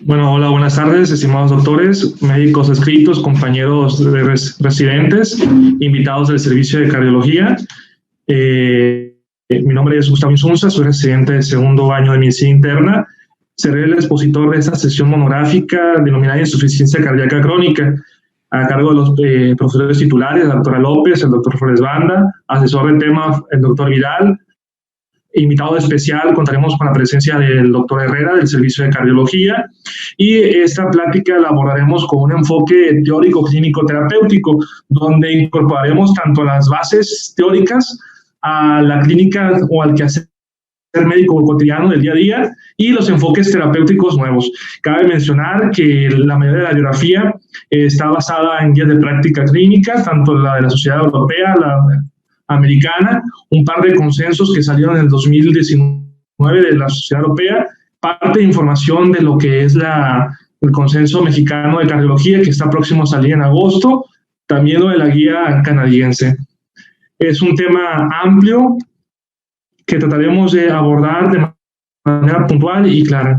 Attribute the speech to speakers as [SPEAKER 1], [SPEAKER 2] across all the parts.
[SPEAKER 1] Bueno, hola, buenas tardes, estimados doctores, médicos escritos, compañeros de residentes, invitados del servicio de cardiología. Mi nombre es Gustavo Insunza, soy residente de segundo año de medicina interna. Seré el expositor de esta sesión monográfica denominada insuficiencia cardíaca crónica, a cargo de los profesores titulares, la doctora López, el doctor Flores Banda, asesor del tema, el doctor Vidal. Invitado especial, contaremos con la presencia del doctor Herrera del Servicio de Cardiología, y esta plática la abordaremos con un enfoque teórico clínico terapéutico, donde incorporaremos tanto las bases teóricas a la clínica o al quehacer médico cotidiano del día a día y los enfoques terapéuticos nuevos. Cabe mencionar que la mayoría de la bibliografía está basada en guías de práctica clínica, tanto la de la Sociedad Europea, la americana, un par de consensos que salieron en el 2019 de la Sociedad Europea, parte de información de lo que es el consenso mexicano de cardiología que está próximo a salir en agosto, también lo de la guía canadiense. Es un tema amplio que trataremos de abordar de manera puntual y clara.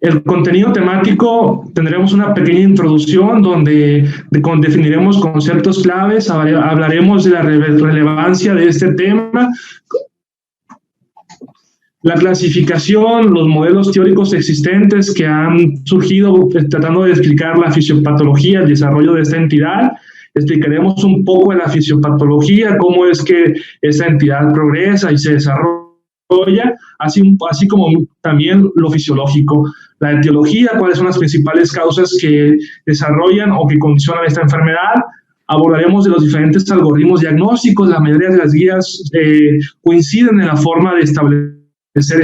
[SPEAKER 1] El contenido temático, tendremos una pequeña introducción donde definiremos conceptos claves, hablaremos de la relevancia de este tema, la clasificación, los modelos teóricos existentes que han surgido tratando de explicar la fisiopatología, el desarrollo de esta entidad. Explicaremos un poco de la fisiopatología, cómo es que esta entidad progresa y se desarrolla, así como también lo fisiológico, la etiología, cuáles son las principales causas que desarrollan o que condicionan esta enfermedad. Abordaremos de los diferentes algoritmos diagnósticos, la mayoría de las guías coinciden en la forma de establecer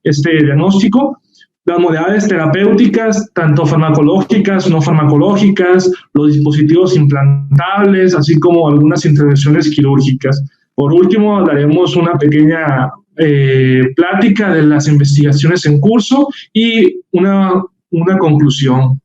[SPEAKER 1] este diagnóstico. Las modalidades terapéuticas, tanto farmacológicas, no farmacológicas, los dispositivos implantables, así como algunas intervenciones quirúrgicas. Por último, daremos una pequeña plática de las investigaciones en curso y una conclusión.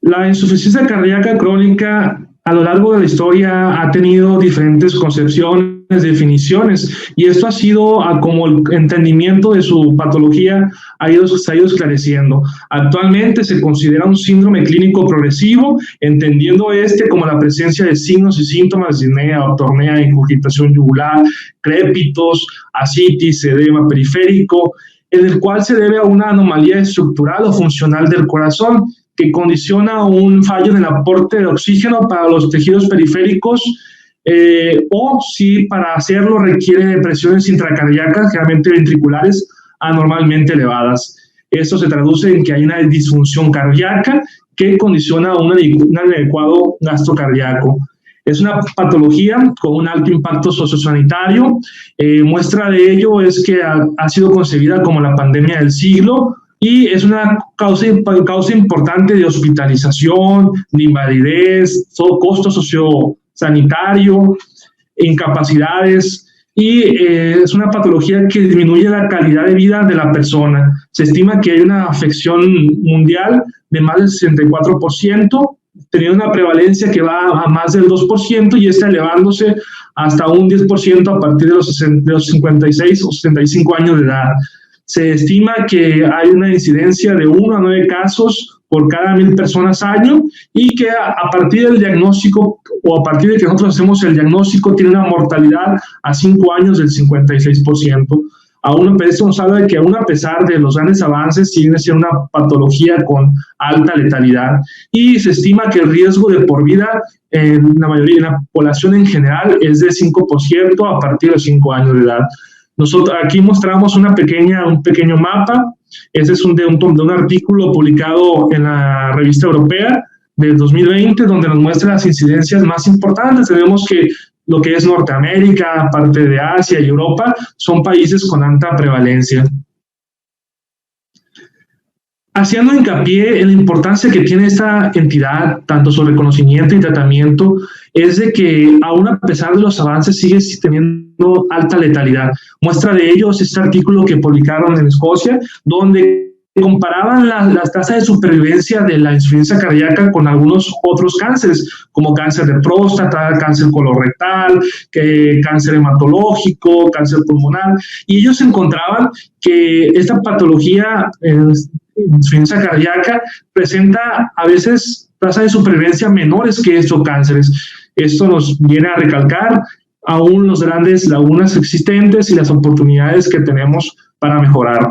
[SPEAKER 1] La insuficiencia cardíaca crónica a lo largo de la historia ha tenido diferentes concepciones, definiciones, y esto ha sido como el entendimiento de su patología se ha ido esclareciendo. Actualmente se considera un síndrome clínico progresivo, entendiendo como la presencia de signos y síntomas de disnea, ortornea, ingurgitación yugular, crépitos, ascitis, edema periférico, en el cual se debe a una anomalía estructural o funcional del corazón, que condiciona un fallo en el aporte de oxígeno para los tejidos periféricos, o si para hacerlo requiere de presiones intracardíacas, generalmente ventriculares, anormalmente elevadas. Esto se traduce en que hay una disfunción cardíaca que condiciona un inadecuado gasto cardíaco. Es una patología con un alto impacto sociosanitario. Muestra de ello es que ha sido concebida como la pandemia del siglo, y es una causa importante de hospitalización, de invalidez, costo sociosanitario, incapacidades, y es una patología que disminuye la calidad de vida de la persona. Se estima que hay una afección mundial de más del 64%, teniendo una prevalencia que va a más del 2% y está elevándose hasta un 10% a partir de los 56 o 65 años de edad. Se estima que hay una incidencia de 1 a 9 casos por cada 1,000 personas año, y que a partir del diagnóstico o a partir de que nosotros hacemos el diagnóstico tiene una mortalidad a 5 años del 56%. Esto nos habla de que aún a pesar de los grandes avances sigue siendo una patología con alta letalidad, y se estima que el riesgo de por vida en la población en general es de 5% a partir de 5 años de edad. Nosotros aquí mostramos un pequeño mapa. Ese es de un artículo publicado en la revista europea del 2020, donde nos muestra las incidencias más importantes. Tenemos que lo que es Norteamérica, parte de Asia y Europa, son países con alta prevalencia. Haciendo hincapié en la importancia que tiene esta entidad, tanto su reconocimiento y tratamiento, es de que aún a pesar de los avances sigue teniendo alta letalidad. Muestra de ello es este artículo que publicaron en Escocia, donde comparaban las tasas de supervivencia de la insuficiencia cardíaca con algunos otros cánceres, como cáncer de próstata, cáncer colorectal, cáncer hematológico, cáncer pulmonar, y ellos encontraban que esta patología, insuficiencia cardíaca, presenta a veces tasas de supervivencia menores que estos cánceres. Esto nos viene a recalcar aún los grandes lagunas existentes y las oportunidades que tenemos para mejorar.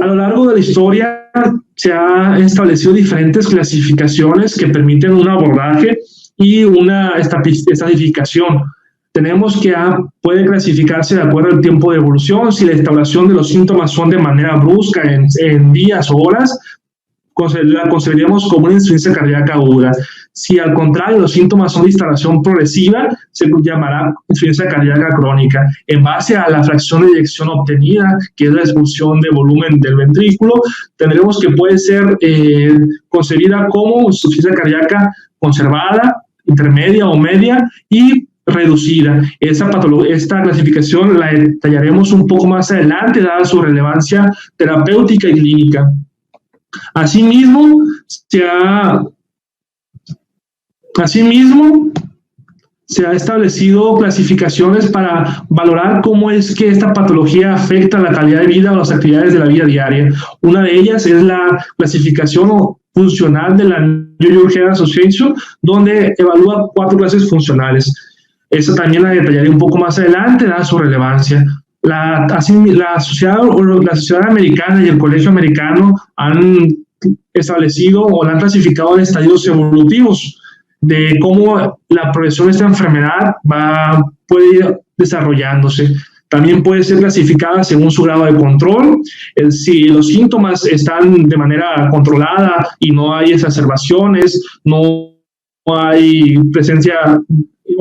[SPEAKER 1] A lo largo de la historia se han establecido diferentes clasificaciones que permiten un abordaje y una estratificación. Tenemos que puede clasificarse de acuerdo al tiempo de evolución. Si la instauración de los síntomas son de manera brusca en días o horas, la consideraríamos como una insuficiencia cardíaca aguda. Si al contrario los síntomas son de instalación progresiva, se llamará insuficiencia cardíaca crónica. En base a la fracción de eyección obtenida, que es la expulsión de volumen del ventrículo, tendremos que puede ser concebida como insuficiencia cardíaca conservada, intermedia o media y reducida. Esta clasificación la detallaremos un poco más adelante, dada su relevancia terapéutica y clínica. Asimismo, se ha establecido clasificaciones para valorar cómo es que esta patología afecta la calidad de vida o las actividades de la vida diaria. Una de ellas es la clasificación funcional de la New York Heart Association, donde evalúa 4 clases funcionales. Esa también la detallaré un poco más adelante, dada su relevancia. La Sociedad Americana y el Colegio Americano han establecido o la han clasificado en estadios evolutivos de cómo la progresión de esta enfermedad puede ir desarrollándose. También puede ser clasificada según su grado de control. Si los síntomas están de manera controlada y no hay exacerbaciones, no hay presencia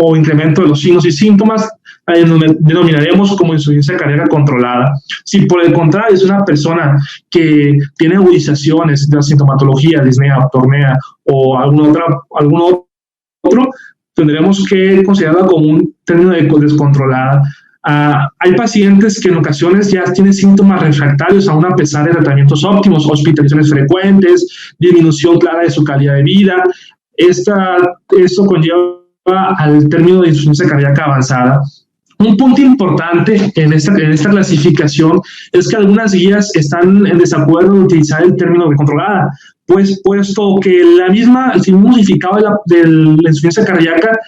[SPEAKER 1] o incremento de los signos y síntomas, denominaremos como insuficiencia cardíaca controlada. Si por el contrario es una persona que tiene agudizaciones de la sintomatología, disnea, aptornea o algún otro, tendremos que considerarla como un término de descontrolada. Hay pacientes que en ocasiones ya tienen síntomas refractarios aún a pesar de tratamientos óptimos, hospitalizaciones frecuentes, disminución clara de su calidad de vida. Esto conlleva al término de insuficiencia cardíaca avanzada. Un punto importante en esta clasificación es que algunas guías están en desacuerdo de utilizar el término de controlada, puesto que el mismo significado de la insuficiencia cardíaca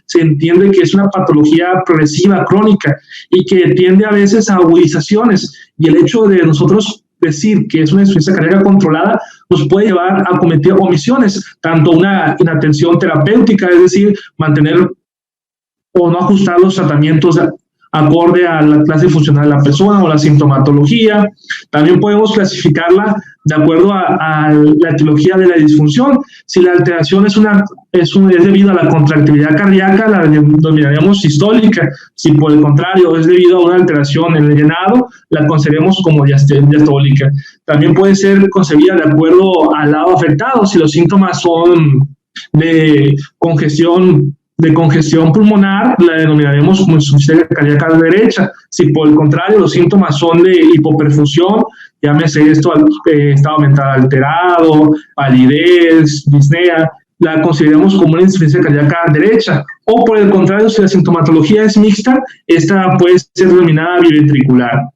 [SPEAKER 1] se entiende que es una patología progresiva, crónica, y que tiende a veces a agudizaciones, y el hecho de nosotros decir que es una insuficiencia cardíaca controlada nos puede llevar a cometer omisiones, tanto una inatención terapéutica, es decir, mantener o no ajustar los tratamientos acorde a la clase funcional de la persona o la sintomatología. También podemos clasificarla de acuerdo a la etiología de la disfunción. Si la alteración es debido a la contractilidad cardíaca, la denominaremos sistólica. Si por el contrario es debido a una alteración en el llenado, la consideremos como diastólica. También puede ser concebida de acuerdo al lado afectado. Si los síntomas son de congestión pulmonar, la denominaremos como insuficiencia cardíaca derecha. Si por el contrario los síntomas son de hipoperfusión, llámese esto estado mental alterado, palidez, disnea, la consideramos como una insuficiencia cardíaca derecha. O por el contrario, si la sintomatología es mixta, esta puede ser denominada biventricular.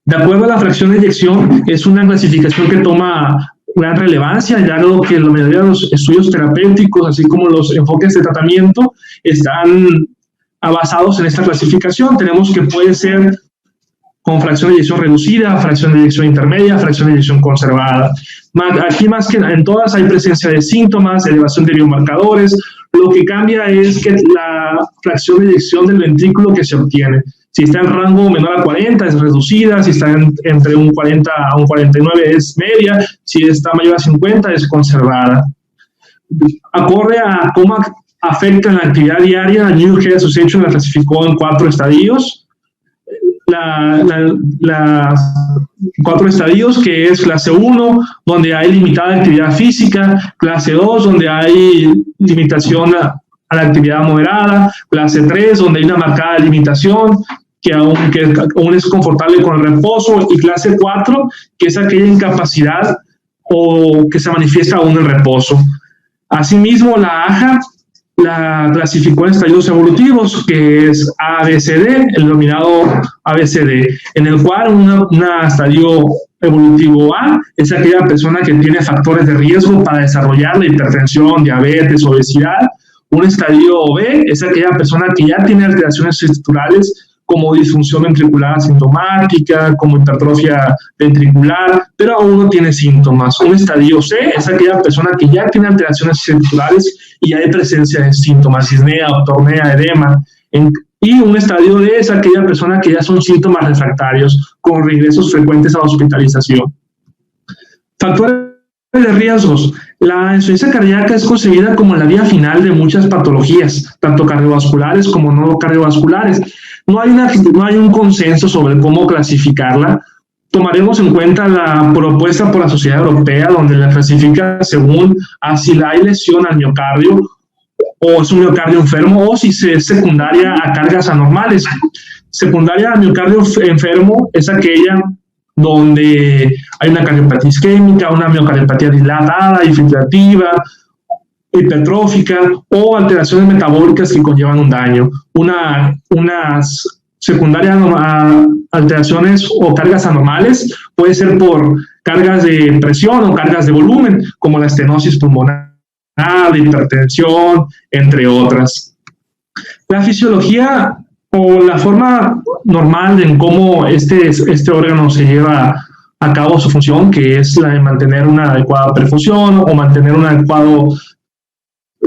[SPEAKER 1] De acuerdo a la fracción de eyección, es una clasificación que toma gran relevancia, ya que la mayoría de los estudios terapéuticos, así como los enfoques de tratamiento, están basados en esta clasificación. Tenemos que puede ser con fracción de eyección reducida, fracción de eyección intermedia, fracción de eyección conservada. Aquí más que en todas hay presencia de síntomas, elevación de biomarcadores. Lo que cambia es que la fracción de eyección del ventrículo que se obtiene. Si está en rango menor a 40 es reducida, si está entre un 40 a un 49 es media, si está mayor a 50 es conservada. Acorde a cómo afecta la actividad diaria, la New York Heart Association la clasificó en 4 estadios. 4 estadios, que es clase 1, donde hay limitada actividad física, clase 2, donde hay limitación a la actividad moderada, clase 3, donde hay una marcada limitación, que aún es confortable con el reposo, y clase 4, que es aquella incapacidad o que se manifiesta aún en reposo. Asimismo, la AHA la clasificó en estadios evolutivos, que es ABCD, el denominado ABCD, en el cual un estadio evolutivo A es aquella persona que tiene factores de riesgo para desarrollar la hipertensión, diabetes, obesidad. Un estadio B es aquella persona que ya tiene alteraciones estructurales como disfunción ventricular asintomática, como hipertrofia ventricular, pero aún no tiene síntomas. Un estadio C es aquella persona que ya tiene alteraciones estructurales y hay presencia de síntomas, disnea, ortornea, edema. Y un estadio D es aquella persona que ya son síntomas refractarios, con regresos frecuentes a la hospitalización. Factores de riesgos. La insuficiencia cardíaca es concebida como la vía final de muchas patologías, tanto cardiovasculares como no cardiovasculares. No hay un consenso sobre cómo clasificarla. Tomaremos en cuenta la propuesta por la Sociedad Europea, donde la clasifica según si hay lesión al miocardio, o es un miocardio enfermo, o si es secundaria a cargas anormales. Secundaria a miocardio enfermo es aquella donde hay una cardiopatía isquémica, una miocardiopatía dilatada, infiltrativa, hipertrófica o alteraciones metabólicas que conllevan un daño. Unas secundarias a alteraciones o cargas anormales puede ser por cargas de presión o cargas de volumen, como la estenosis pulmonar, la hipertensión, entre otras. La fisiología o la forma normal en cómo este órgano se lleva a cabo su función, que es la de mantener una adecuada perfusión o mantener un adecuado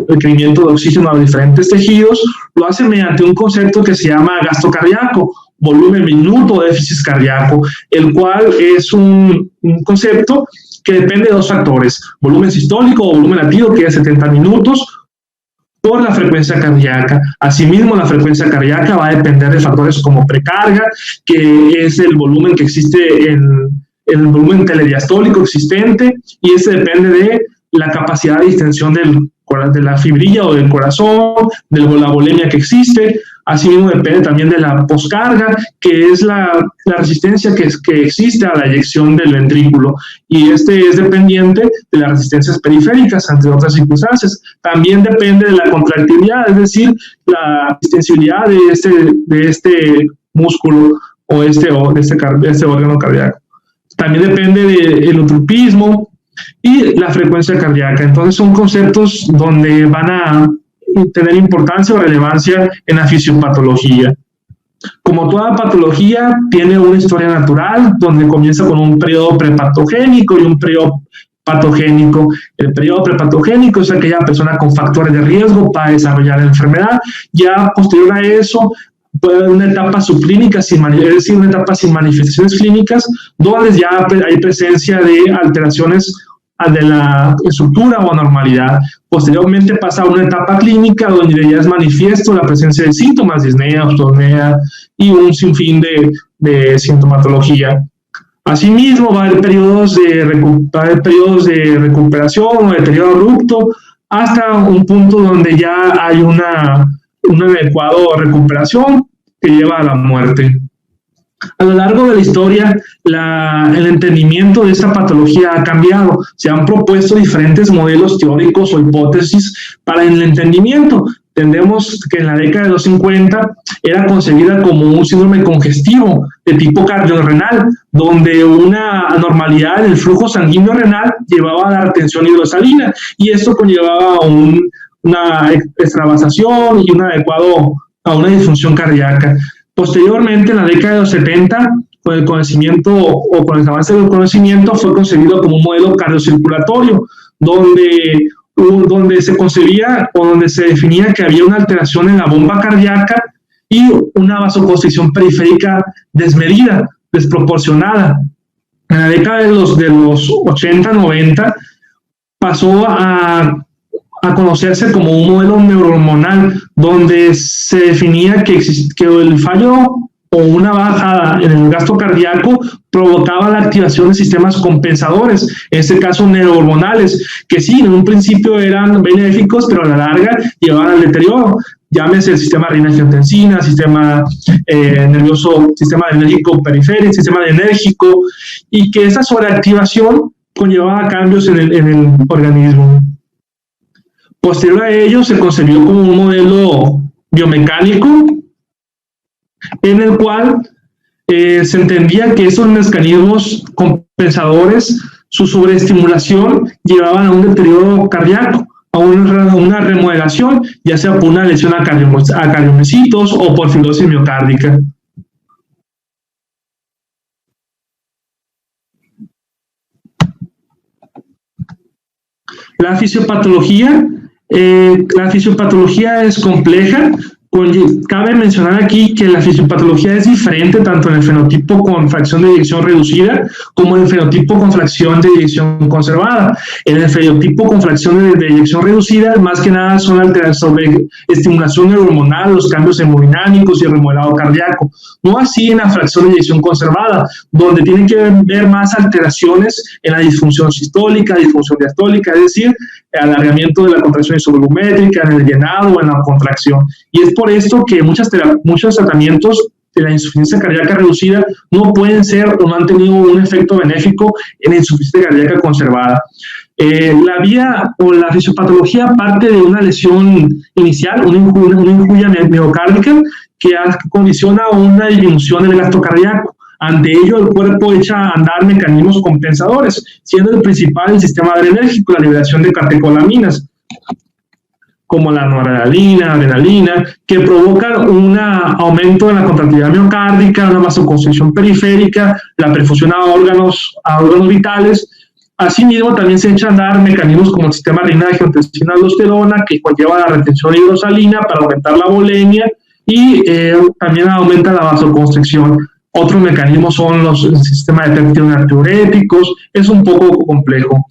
[SPEAKER 1] requerimiento de oxígeno a los diferentes tejidos, lo hace mediante un concepto que se llama gasto cardíaco, volumen minuto de déficit cardíaco, el cual es un concepto que depende de dos factores, volumen sistólico o volumen latido, que es 70 minutos, por la frecuencia cardíaca. Asimismo, la frecuencia cardíaca va a depender de factores como precarga, que es el volumen que existe en el volumen telediastólico existente, y ese depende de la capacidad de distensión de la fibrilla o del corazón, de la volemia que existe. Asimismo, depende también de la poscarga, que es la resistencia que existe a la eyección del ventrículo, y es dependiente de las resistencias periféricas, entre otras circunstancias. También depende de la contractilidad, es decir, la extensibilidad de este músculo o de este órgano cardíaco. También depende del eutropismo y la frecuencia cardíaca. Entonces son conceptos donde van a tener importancia o relevancia en la fisiopatología. Como toda patología, tiene una historia natural, donde comienza con un periodo prepatogénico y un periodo patogénico. El periodo prepatogénico es aquella persona con factores de riesgo para desarrollar la enfermedad. Ya posterior a eso, puede haber una etapa subclínica, es decir, una etapa sin manifestaciones clínicas, donde ya hay presencia de alteraciones de la estructura o anormalidad. Posteriormente pasa a una etapa clínica donde ya es manifiesto la presencia de síntomas, disnea, ortornea y un sinfín de sintomatología. Asimismo, va a haber periodos de recuperación o de deterioro abrupto hasta un punto donde ya hay una adecuada recuperación que lleva a la muerte. A lo largo de la historia, el entendimiento de esta patología ha cambiado. Se han propuesto diferentes modelos teóricos o hipótesis para el entendimiento. Entendemos que en la década de los 50 era concebida como un síndrome congestivo de tipo cardiorrenal, donde una anormalidad en el flujo sanguíneo renal llevaba a la retención hidrosalina, y esto conllevaba una extravasación y a una disfunción cardíaca. Posteriormente, en la década de los 70, con el conocimiento o con el avance del conocimiento, fue concebido como un modelo cardiocirculatorio, donde se concebía o donde se definía que había una alteración en la bomba cardíaca y una vasoconstricción periférica desmedida, desproporcionada. En la década de los 80-90 pasó a conocerse como un modelo neurohormonal, donde se definía que el fallo o una bajada en el gasto cardíaco provocaba la activación de sistemas compensadores, en este caso neurohormonales, que sí, en un principio eran benéficos, pero a la larga llevaban al deterioro. Llámese el sistema renina-angiotensina, sistema nervioso, sistema adrenérgico periférico, sistema adrenérgico, y que esa sobreactivación conllevaba cambios en el organismo. Posterior a ello, se concebió como un modelo biomecánico en el cual se entendía que esos mecanismos compensadores, su sobreestimulación, llevaban a un deterioro cardíaco, a una remodelación, ya sea por una lesión a cardiomecitos o por fibrosis miocárdica. La fisiopatología es compleja. Cabe mencionar aquí que la fisiopatología es diferente tanto en el fenotipo con fracción de eyección reducida como en el fenotipo con fracción de eyección conservada. En el fenotipo con fracción de eyección reducida, más que nada son alteraciones sobre estimulación neurohormonal, los cambios hemodinámicos y el remodelado cardíaco. No así en la fracción de eyección conservada, donde tienen que ver más alteraciones en la disfunción sistólica, disfunción diastólica, es decir, alargamiento de la contracción isovolumétrica, en el llenado o en la contracción. Y es por esto que muchos tratamientos de la insuficiencia cardíaca reducida no pueden ser o no han tenido un efecto benéfico en la insuficiencia cardíaca conservada. La vía o la fisiopatología parte de una lesión inicial, una injuria miocárdica que condiciona una disminución del gasto cardíaco. Ante ello, el cuerpo echa a andar mecanismos compensadores, siendo el principal el sistema adrenérgico, la liberación de catecolaminas, como la noradrenalina, adrenalina, que provocan un aumento en la contractilidad miocárdica, una vasoconstricción periférica, la perfusión a órganos vitales. Asimismo, también se echan a andar mecanismos como el sistema renina-angiotensina-aldosterona, que conlleva la retención de hidrosalina para aumentar la volemia y también aumenta la vasoconstricción. Otros mecanismos son el sistema de péptidos natriuréticos, es un poco complejo.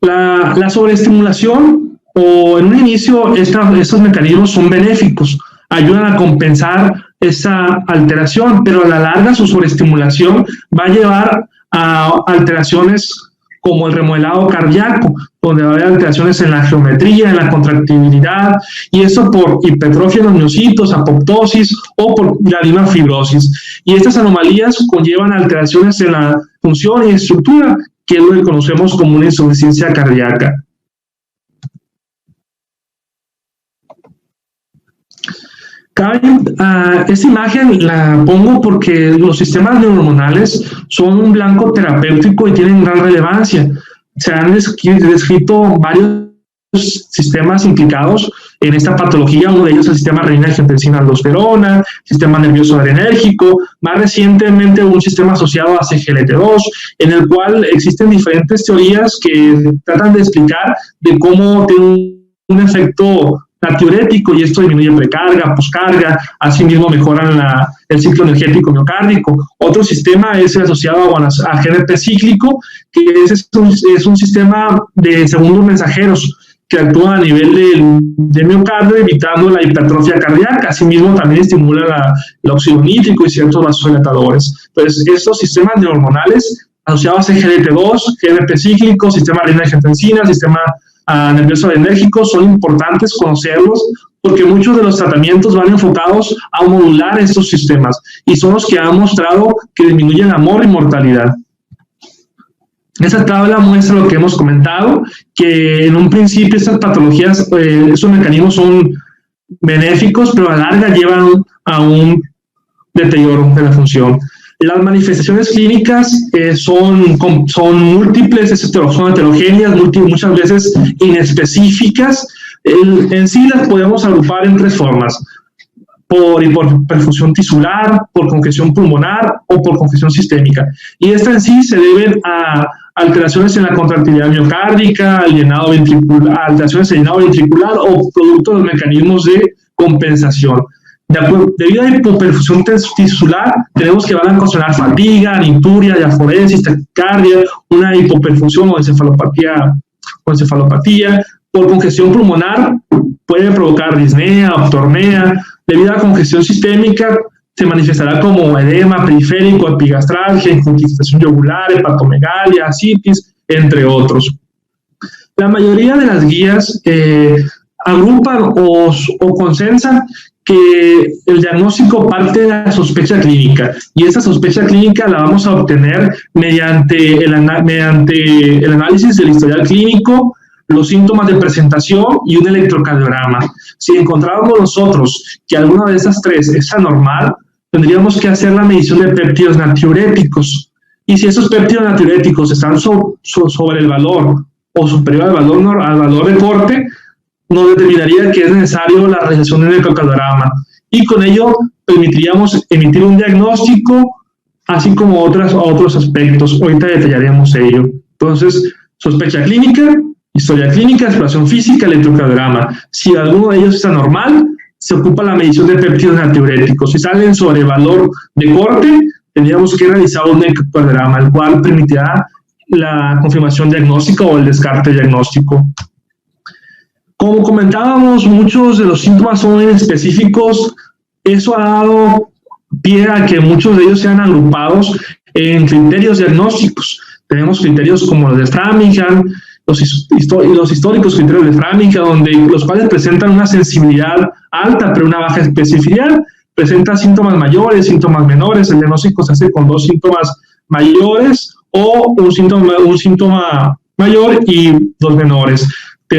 [SPEAKER 1] La sobreestimulación, o en un inicio, estos mecanismos son benéficos, ayudan a compensar esa alteración, pero a la larga su sobreestimulación va a llevar a alteraciones como el remodelado cardíaco, donde va a haber alteraciones en la geometría, en la contractibilidad, y eso por hipertrofia de los miocitos, apoptosis o por la misma fibrosis. Y estas anomalías conllevan alteraciones en la función y estructura, que es lo que conocemos como una insuficiencia cardíaca. Esta imagen la pongo porque los sistemas neurohormonales son un blanco terapéutico y tienen gran relevancia. Se han descrito varios sistemas implicados en esta patología. Uno de ellos es el sistema renina-angiotensina-aldosterona, sistema nervioso adrenérgico, más recientemente un sistema asociado a CGLT2, en el cual existen diferentes teorías que tratan de explicar de cómo tiene un efecto natriurético, y esto disminuye precarga, poscarga, asimismo mejoran el ciclo energético miocárdico. Otro sistema es el asociado a GNP cíclico, que es un sistema de segundos mensajeros que actúa a nivel del miocardio, evitando la hipertrofia cardíaca. Asimismo, también estimula el óxido nítrico y ciertos vasodilatadores. Entonces, estos sistemas neurohormonales asociados a GLT2, GNP cíclico, sistema renina-angiotensina, sistema nervioso adrenérgico, son importantes conocerlos porque muchos de los tratamientos van enfocados a modular estos sistemas y son los que han mostrado que disminuyen la mortalidad. Esta tabla muestra lo que hemos comentado, que en un principio estas patologías, estos mecanismos son benéficos, pero a la larga llevan a un deterioro de la función. Las manifestaciones clínicas son múltiples, son heterogéneas, muchas veces inespecíficas. En sí las podemos agrupar en tres formas: por hiperperfusión tisular, por congestión pulmonar o por congestión sistémica. Y estas en sí se deben a alteraciones en la contractilidad miocárdica, alteraciones en el llenado ventricular o producto de los mecanismos de compensación. Debido a la hipoperfusión tisular, tenemos que van a ocasionar fatiga, aninturia, diaforesis, taquicardia, una hipoperfusión o encefalopatía, Por congestión pulmonar puede provocar disnea, octornea. Debido a la congestión sistémica se manifestará como edema periférico, epigastralgia, infiltración yugular, hepatomegalia, ascitis, entre otros. La mayoría de las guías agrupan o consensan que el diagnóstico parte de la sospecha clínica, y esa sospecha clínica la vamos a obtener mediante el análisis del historial clínico, los síntomas de presentación y un electrocardiograma. Si encontramos nosotros que alguna de estas tres es anormal, tendríamos que hacer la medición de péptidos natriuréticos, y si esos péptidos natriuréticos están sobre el valor o superior al valor de corte, nos determinaría que es necesario la realización del electrocardiograma, y con ello permitiríamos emitir un diagnóstico, así como otros aspectos. Ahorita detallaremos ello. Entonces, sospecha clínica, historia clínica, exploración física, electrocardiograma. Si alguno de ellos es anormal, se ocupa la medición de péptidos natriuréticos. Si salen sobre valor de corte, tendríamos que realizar un electrocardiograma, el cual permitirá la confirmación diagnóstica o el descarte diagnóstico. Como comentábamos, muchos de los síntomas son inespecíficos. Eso ha dado pie a que muchos de ellos sean agrupados en criterios diagnósticos. Tenemos criterios como los de Framingham, los históricos criterios de Framingham, los cuales presentan una sensibilidad alta pero una baja especificidad. Presenta síntomas mayores, síntomas menores. El diagnóstico se hace con 2 síntomas mayores o un síntoma mayor y 2 menores.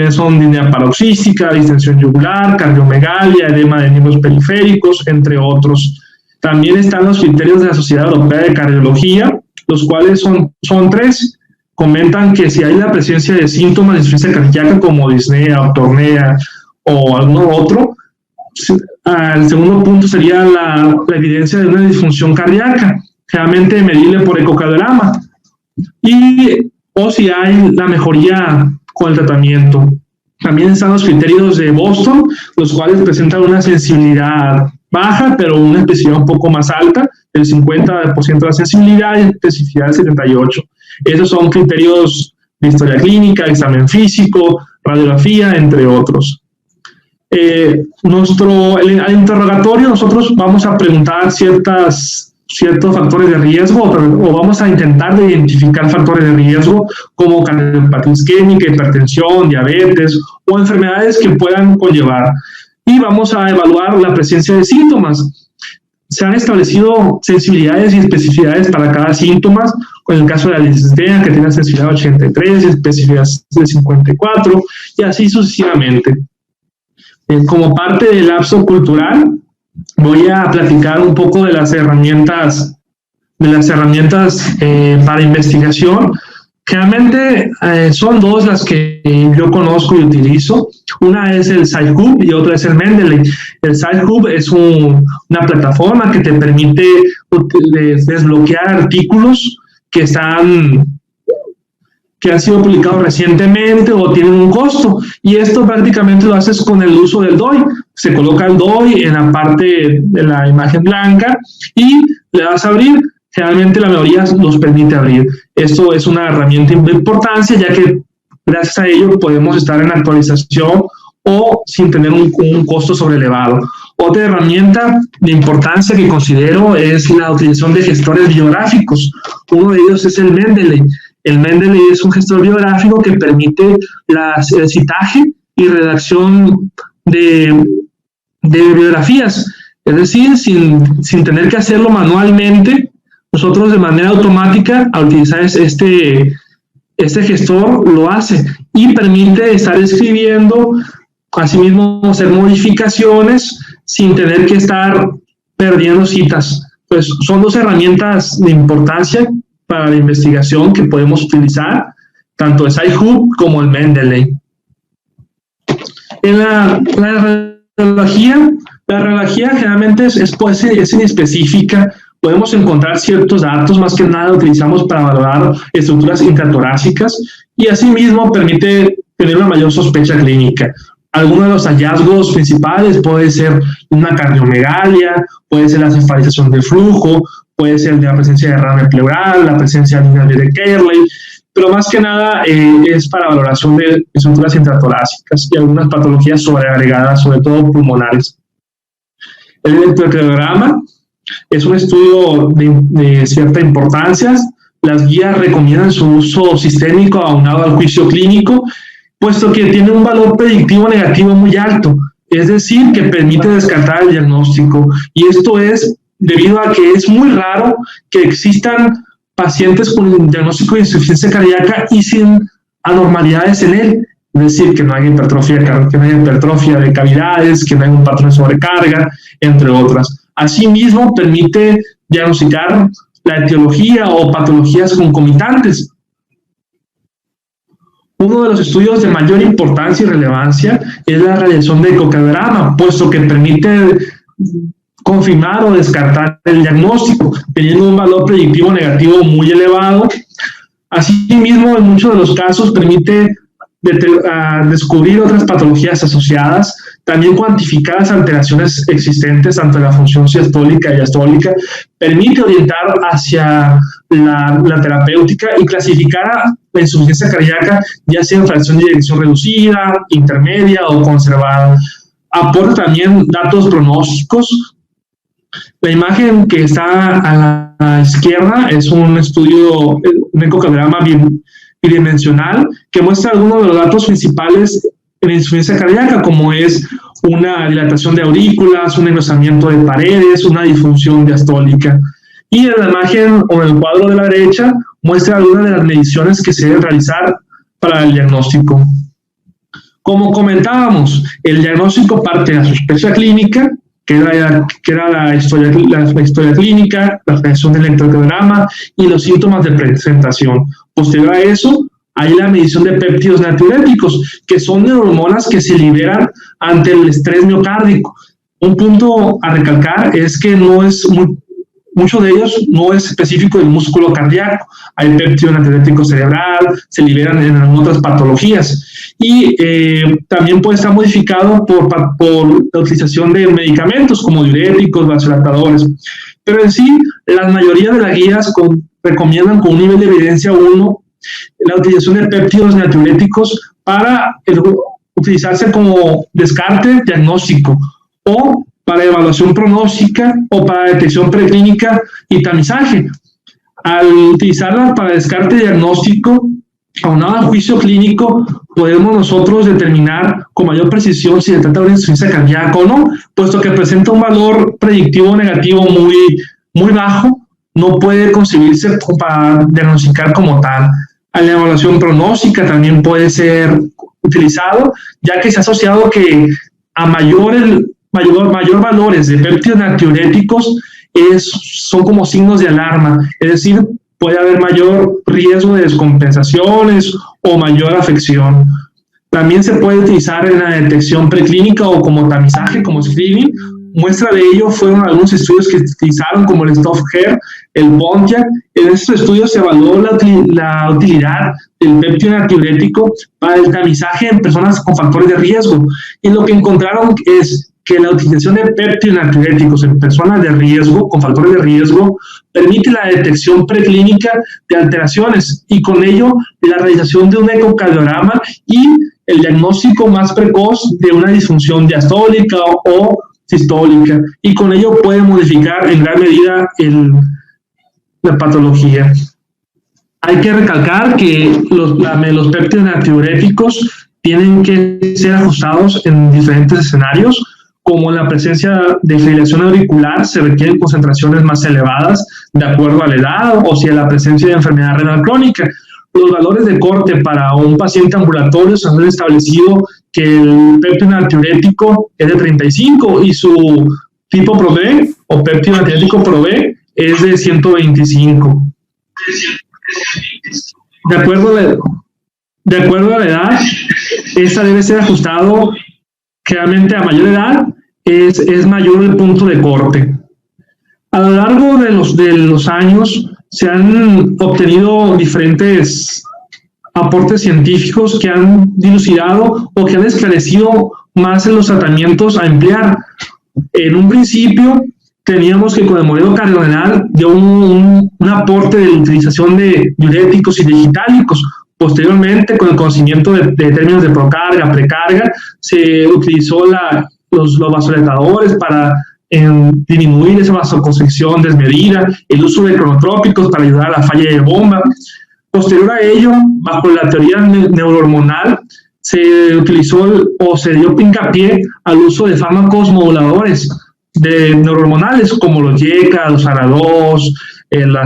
[SPEAKER 1] Son disnea paroxística, distensión yugular, cardiomegalia, edema de miembros periféricos, entre otros. También están los criterios de la Sociedad Europea de Cardiología, los cuales son 3. Comentan que si hay la presencia de síntomas de insuficiencia cardíaca como disnea, octornea o alguno otro, el segundo punto sería la evidencia de una disfunción cardíaca, generalmente medible por ecocardiograma, o si hay la mejoría con el tratamiento. También están los criterios de Boston, los cuales presentan una sensibilidad baja, pero una especificidad un poco más alta, el 50% de la sensibilidad y especificidad del 78%. Esos son criterios de historia clínica, examen físico, radiografía, entre otros. Al interrogatorio nosotros vamos a preguntar ciertos factores de riesgo, o vamos a intentar de identificar factores de riesgo como cardiopatía isquémica, hipertensión, diabetes o enfermedades que puedan conllevar. Y vamos a evaluar la presencia de síntomas. Se han establecido sensibilidades y especificidades para cada síntoma, con el caso de la disnea, que tiene una sensibilidad de 83, especificidad de 54, y así sucesivamente. Como parte del lapso cultural, voy a platicar un poco de las herramientas para investigación. Generalmente son 2 las que yo conozco y utilizo. Una es el Sci-Hub y otra es el Mendeley. El Sci-Hub es una plataforma que te permite desbloquear artículos que han sido publicados recientemente o tienen un costo, y esto prácticamente lo haces con el uso del DOI. Se coloca el DOI en la parte de la imagen blanca y le das a abrir. Generalmente la mayoría los permite abrir. Esto es una herramienta de importancia, ya que gracias a ello podemos estar en actualización o sin tener un costo sobrelevado. Otra herramienta de importancia que considero es la utilización de gestores biográficos. Uno de ellos es el Mendeley. El Mendeley es un gestor biográfico que permite el citaje y redacción de biografías. Es decir, sin tener que hacerlo manualmente, nosotros de manera automática, al utilizar este gestor, lo hace y permite estar escribiendo, asimismo hacer modificaciones sin tener que estar perdiendo citas. Pues son 2 herramientas de importancia para la investigación que podemos utilizar, tanto el Sci-Hub como el Mendeley. En la radiología generalmente es inespecífica. Podemos encontrar ciertos datos, más que nada utilizamos para valorar estructuras intratorácicas, y asimismo permite tener una mayor sospecha clínica. Algunos de los hallazgos principales puede ser una cardiomegalia, puede ser la cefalización del flujo, puede ser la presencia de derrame pleural, la presencia de una de Kerley, pero más que nada es para valoración de estructuras intratorácicas y algunas patologías sobreagregadas, sobre todo pulmonares. El electrocardiograma es un estudio de cierta importancia. Las guías recomiendan su uso sistémico aunado al juicio clínico, puesto que tiene un valor predictivo negativo muy alto, es decir, que permite descartar el diagnóstico. Y esto es debido a que es muy raro que existan pacientes con un diagnóstico de insuficiencia cardíaca y sin anormalidades en él. Es decir, que no hay hipertrofia de cavidades, que no hay un patrón de sobrecarga, entre otras. Asimismo, permite diagnosticar la etiología o patologías concomitantes. Uno de los estudios de mayor importancia y relevancia es la realización de ecocardiograma, puesto que permite confirmar o descartar el diagnóstico, teniendo un valor predictivo negativo muy elevado. Asimismo, en muchos de los casos permite descubrir otras patologías asociadas, también cuantificar las alteraciones existentes tanto en la función sistólica y diastólica, permite orientar hacia la terapéutica y clasificar la insuficiencia cardíaca, ya sea en fracción de eyección reducida, intermedia o conservada. Aporta también datos pronósticos. La imagen que está a la izquierda es un estudio, un ecocardiograma bidimensional que muestra algunos de los datos principales en la insuficiencia cardíaca, como es una dilatación de aurículas, un engrosamiento de paredes, una disfunción diastólica. Y en la imagen o en el cuadro de la derecha muestra algunas de las mediciones que se deben realizar para el diagnóstico. Como comentábamos, el diagnóstico parte de la sospecha clínica, que era la historia clínica, la reacción del electrocardiograma y los síntomas de presentación. Posterior a eso, hay la medición de péptidos natriuréticos, que son neurohormonas que se liberan ante el estrés miocárdico. Un punto a recalcar es que mucho de ellos no es específico del músculo cardíaco. Hay péptido natriurético cerebral, se liberan en otras patologías. Y también puede estar modificado por la utilización de medicamentos como diuréticos, vasodilatadores. Pero en sí, la mayoría de las guías recomiendan con un nivel de evidencia 1 la utilización de péptidos natriuréticos para utilizarse como descarte diagnóstico o para evaluación pronóstica o para detección preclínica y tamizaje. Al utilizarla para descarte diagnóstico, aunado al juicio clínico, podemos nosotros determinar con mayor precisión si se trata de una insuficiencia cardíaca o no, puesto que presenta un valor predictivo negativo muy bajo, no puede concebirse para diagnosticar como tal. A la evaluación pronóstica también puede ser utilizado, ya que se ha asociado que a mayor valores de péptidos natriuréticos son como signos de alarma, es decir, puede haber mayor riesgo de descompensaciones o mayor afección. También se puede utilizar en la detección preclínica o como tamizaje, como screening. Muestra de ello fueron algunos estudios que se utilizaron, como el Stoffher, el Pontiac. En estos estudios se evaluó la utilidad del péptido natriurético para el tamizaje en personas con factores de riesgo. Y lo que encontraron es que la utilización de péptidos natriuréticos en personas de riesgo, con factores de riesgo, permite la detección preclínica de alteraciones y con ello la realización de un ecocardiograma y el diagnóstico más precoz de una disfunción diastólica o sistólica, y con ello puede modificar en gran medida la patología. Hay que recalcar que los péptidos natriuréticos tienen que ser ajustados en diferentes escenarios, como en la presencia de fibrilación auricular se requieren concentraciones más elevadas de acuerdo a la edad o si en la presencia de enfermedad renal crónica. Los valores de corte para un paciente ambulatorio se han establecido que el péptido natriurético es de 35 y su tipo ProB o péptido natriurético ProB es de 125. De acuerdo a la edad, esta debe ser ajustado generalmente a mayor edad, es mayor el punto de corte. A lo largo de los años se han obtenido diferentes aportes científicos que han dilucidado o que han esclarecido más en los tratamientos a emplear. En un principio, teníamos que con el modelo cardiorenal dio un aporte de la utilización de diuréticos y digitálicos. Posteriormente, con el conocimiento de términos de procarga, precarga, se utilizó los vasodilatadores para disminuir esa vasoconstricción desmedida, el uso de cronotrópicos para ayudar a la falla de bomba. Posterior a ello, bajo la teoría neurohormonal, se utilizó o se dio hincapié al uso de fármacos moduladores de neurohormonales como los YECA, los ARA2, el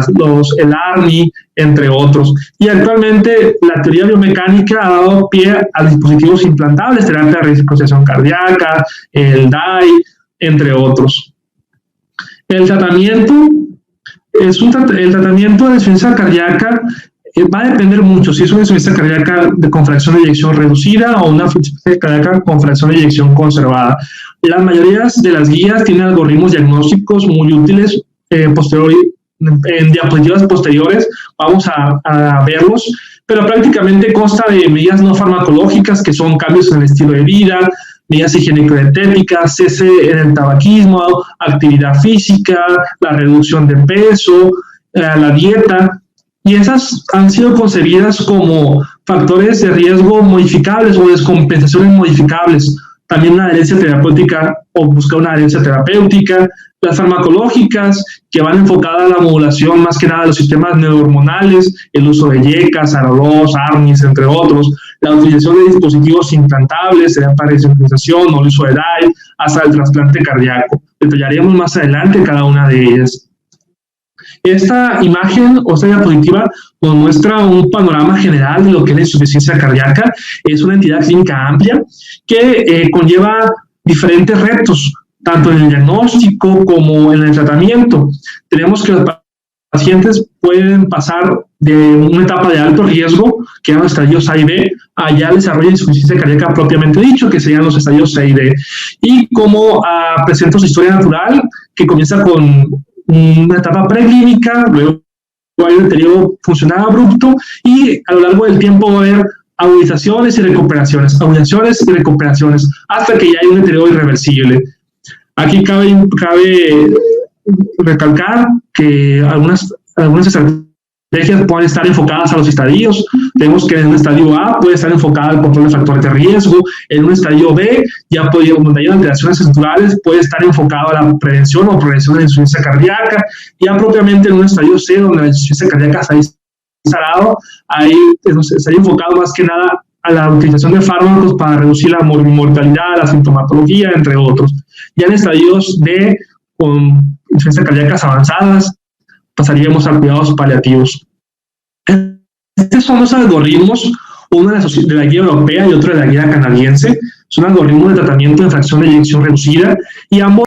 [SPEAKER 1] ARNI, entre otros. Y actualmente la teoría biomecánica ha dado pie a dispositivos implantables, terapia de resucitación cardíaca, el DAI, entre otros. El tratamiento de insuficiencia cardíaca va a depender mucho si es una insuficiencia cardíaca con fracción de eyección reducida o una insuficiencia cardíaca con fracción de eyección conservada. La mayoría de las guías tienen algoritmos diagnósticos muy útiles. En diapositivas posteriores vamos a verlos, pero prácticamente consta de medidas no farmacológicas que son cambios en el estilo de vida, medidas higiénico-dietéticas, cese en el tabaquismo, actividad física, la reducción de peso, la dieta, y esas han sido concebidas como factores de riesgo modificables o descompensaciones modificables. También una adherencia terapéutica o buscar una adherencia terapéutica, las farmacológicas que van enfocadas a la modulación más que nada de los sistemas neurohormonales, el uso de YECAs, ARA2, ARNIs, entre otros, la utilización de dispositivos implantables, para sincronización o el uso de DAI, hasta el trasplante cardíaco. Detallaremos más adelante cada una de ellas. Esta imagen o esta diapositiva nos muestra un panorama general de lo que es la insuficiencia cardíaca. Es una entidad clínica amplia que conlleva diferentes retos, tanto en el diagnóstico como en el tratamiento. Tenemos que los pacientes pueden pasar de una etapa de alto riesgo, que eran los estadios A y B, allá al desarrollo de insuficiencia cardíaca propiamente dicho, que serían los estadios C y D. Y como presenta su historia natural, que comienza con una etapa preclínica, luego hay un deterioro funcional abrupto y a lo largo del tiempo va a haber agudizaciones y recuperaciones, hasta que ya hay un deterioro irreversible. Aquí cabe recalcar que algunas estrategias pueden estar enfocadas a los estadios. Vemos que en un estadio A puede estar enfocada al control de factores de riesgo, en un estadio B, donde hay alteraciones estructurales, puede estar enfocado a la prevención o prevención de la insuficiencia cardíaca, ya propiamente en un estadio C, donde la insuficiencia cardíaca está instalado, ahí estaría enfocado más que nada a la utilización de fármacos para reducir la mortalidad, la sintomatología, entre otros. Ya en estadios D, con insuficiencia cardíacas avanzadas, pasaríamos a cuidados paliativos. Estos son los algoritmos, uno de la guía europea y otro de la guía canadiense. Son algoritmos de tratamiento en fracción de eyección reducida y ambos